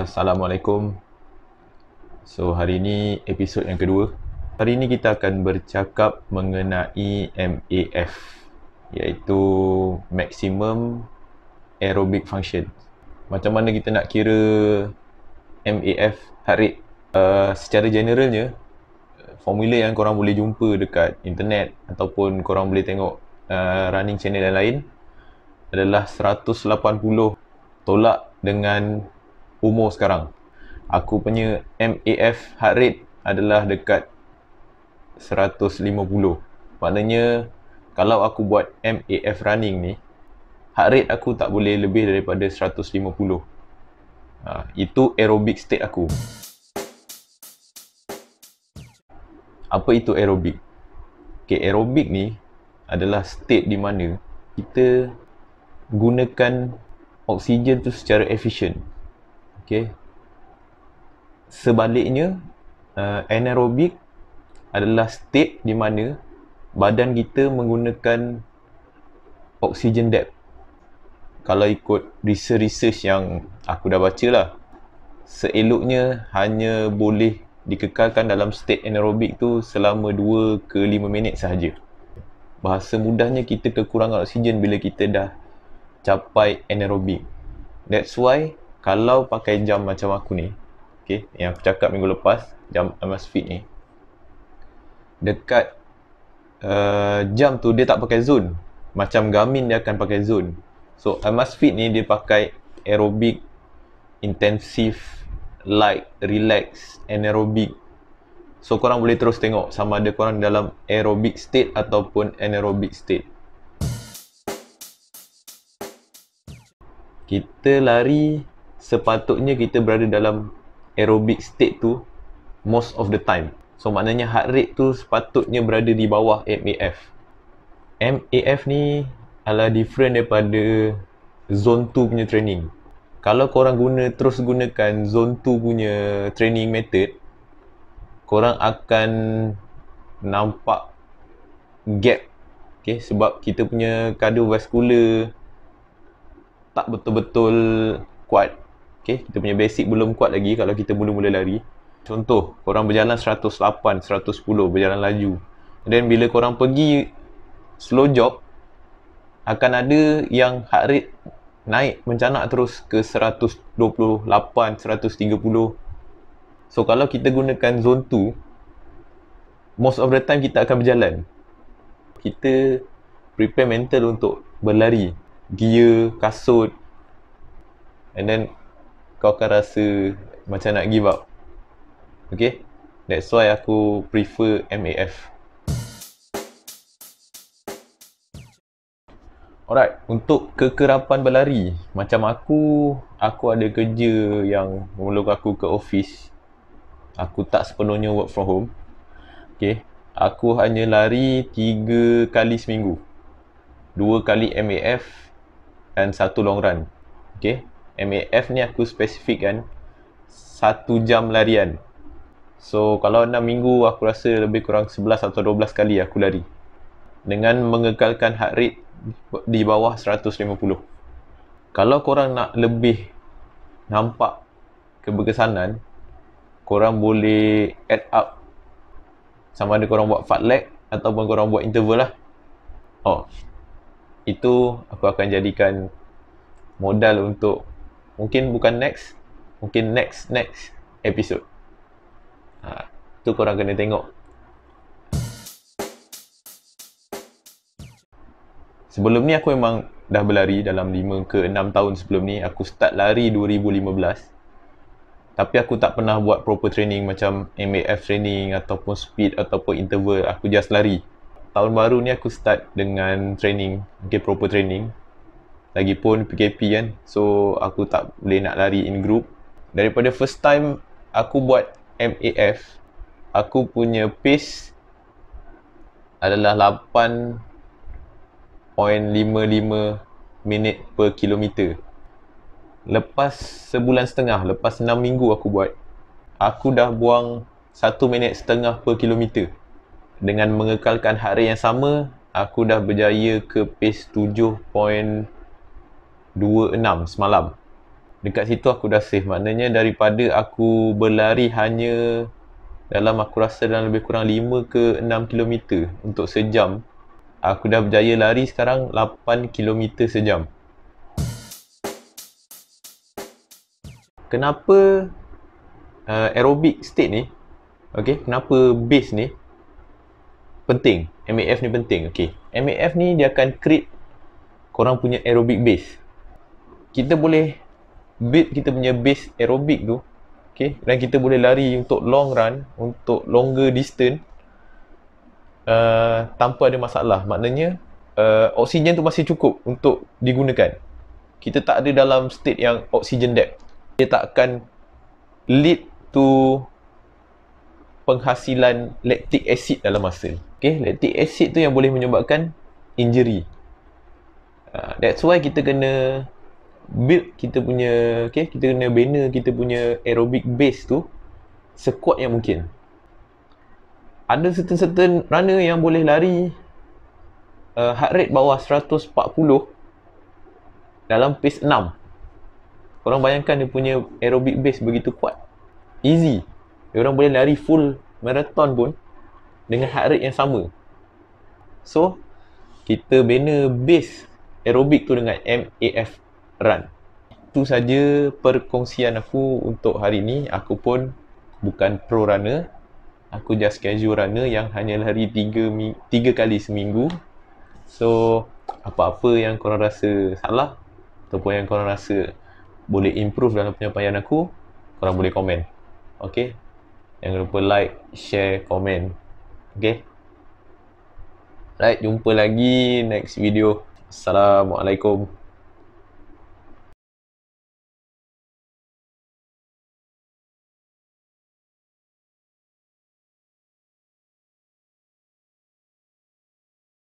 Assalamualaikum. So, hari ini episod yang kedua. Hari ini kita akan bercakap mengenai MAF, iaitu Maximum Aerobic Function. Macam mana kita nak kira MAF heart rate? Secara generalnya, formula yang korang boleh jumpa dekat internet ataupun korang boleh tengok running channel yang lain adalah 180 tolak dengan umur sekarang. Aku punya MAF heart rate adalah dekat 150. Maknanya kalau aku buat MAF running ni, heart rate aku tak boleh lebih daripada 150. Itu aerobic state aku. Apa itu aerobic? Okay, aerobic ni adalah state di mana kita gunakan oksigen tu secara efisien. Okay. Sebaliknya, anaerobic adalah state di mana badan kita menggunakan oxygen depth. Kalau ikut research yang aku dah baca lah, seeloknya hanya boleh dikekalkan dalam state anaerobic tu selama 2 ke 5 minit sahaja. Bahasa mudahnya, kita kekurangan oksigen bila kita dah capai anaerobic. That's why kalau pakai jam macam aku ni, okay, yang aku cakap minggu lepas, jam Amazfit ni, dekat jam tu dia tak pakai zone. Macam Garmin dia akan pakai zone. So Amazfit ni dia pakai aerobic, intensive, light, relax, anaerobic. So korang boleh terus tengok sama ada korang dalam aerobic state ataupun anaerobic state. Kita lari, sepatutnya kita berada dalam aerobic state tu most of the time. So maknanya heart rate tu sepatutnya berada di bawah MAF. MAF ni adalah different daripada zone 2 punya training. Kalau korang terus gunakan zone 2 punya training method, korang akan nampak gap. Okay, sebab kita punya kardiovaskular tak betul-betul kuat. Okay, kita punya basic belum kuat lagi kalau kita mula-mula lari. Contoh, korang berjalan 108, 110, berjalan laju. Dan bila korang pergi slow jog, akan ada yang heart rate naik mencanak terus ke 128, 130. So kalau kita gunakan zone 2, most of the time kita akan berjalan. Kita prepare mental untuk berlari, gear, kasut, and then kau akan rasa macam nak give up. Okay, that's why aku prefer MAF. Alright, untuk kekerapan berlari, macam aku ada kerja yang memerlukan aku ke office. Aku tak sepenuhnya work from home. Okay, aku hanya lari 3 kali seminggu, 2 kali MAF dan 1 long run. Okay, MAF ni aku spesifikkan 1 jam larian. So kalau 6 minggu, aku rasa lebih kurang 11 atau 12 kali aku lari dengan mengekalkan heart rate di bawah 150. Kalau korang nak lebih nampak keberkesanan, korang boleh add up, sama ada korang buat fartlek ataupun korang buat interval lah. Itu aku akan jadikan modal untuk mungkin bukan mungkin next episode. Tu korang kena tengok. Sebelum ni aku memang dah berlari dalam 5 ke 6 tahun sebelum ni. Aku start lari 2015. Tapi aku tak pernah buat proper training macam MAF training ataupun speed ataupun interval. Aku just lari. Tahun baru ni aku start dengan training, proper training. Lagipun PKP kan, so aku tak boleh nak lari in group. Daripada first time aku buat MAF, aku punya pace adalah 8.55 minit per kilometer. Lepas sebulan setengah, lepas 6 minggu aku buat, aku dah buang 1 minit setengah per kilometer. Dengan mengekalkan heart rate yang sama, aku dah berjaya ke pace 7.26 semalam. Dekat situ aku dah save. Maknanya daripada aku berlari hanya dalam aku rasa dalam lebih kurang 5 ke 6 kilometer untuk sejam, aku dah berjaya lari sekarang 8 kilometer sejam. Kenapa aerobic state ni, kenapa base ni penting? MAF ni penting. MAF ni dia akan create korang punya aerobic base. Kita boleh build kita punya base aerobic tu, dan kita boleh lari untuk long run, untuk longer distance tanpa ada masalah. Maknanya oksigen tu masih cukup untuk digunakan. Kita tak ada dalam state yang oxygen debt. Dia tak akan lead to penghasilan lactic acid dalam masa. Lactic acid tu yang boleh menyebabkan injury. That's why kita kena build kita punya, kita kena bina kita punya aerobic base tu sekuat yang mungkin. Ada certain runner yang boleh lari heart rate bawah 140 dalam pace 6. Korang bayangkan dia punya aerobic base begitu kuat. Easy. Dia orang boleh lari full marathon pun dengan heart rate yang sama. So, kita bina base aerobic tu dengan MAF run. Itu saja perkongsian aku untuk hari ni. Aku pun bukan pro runner. Aku just casual runner yang hanya lari 3 kali seminggu. So, apa-apa yang korang rasa salah ataupun yang korang rasa boleh improve dalam penyampaian aku, korang boleh komen. Jangan lupa like, share, komen. Right, jumpa lagi next video. Assalamualaikum.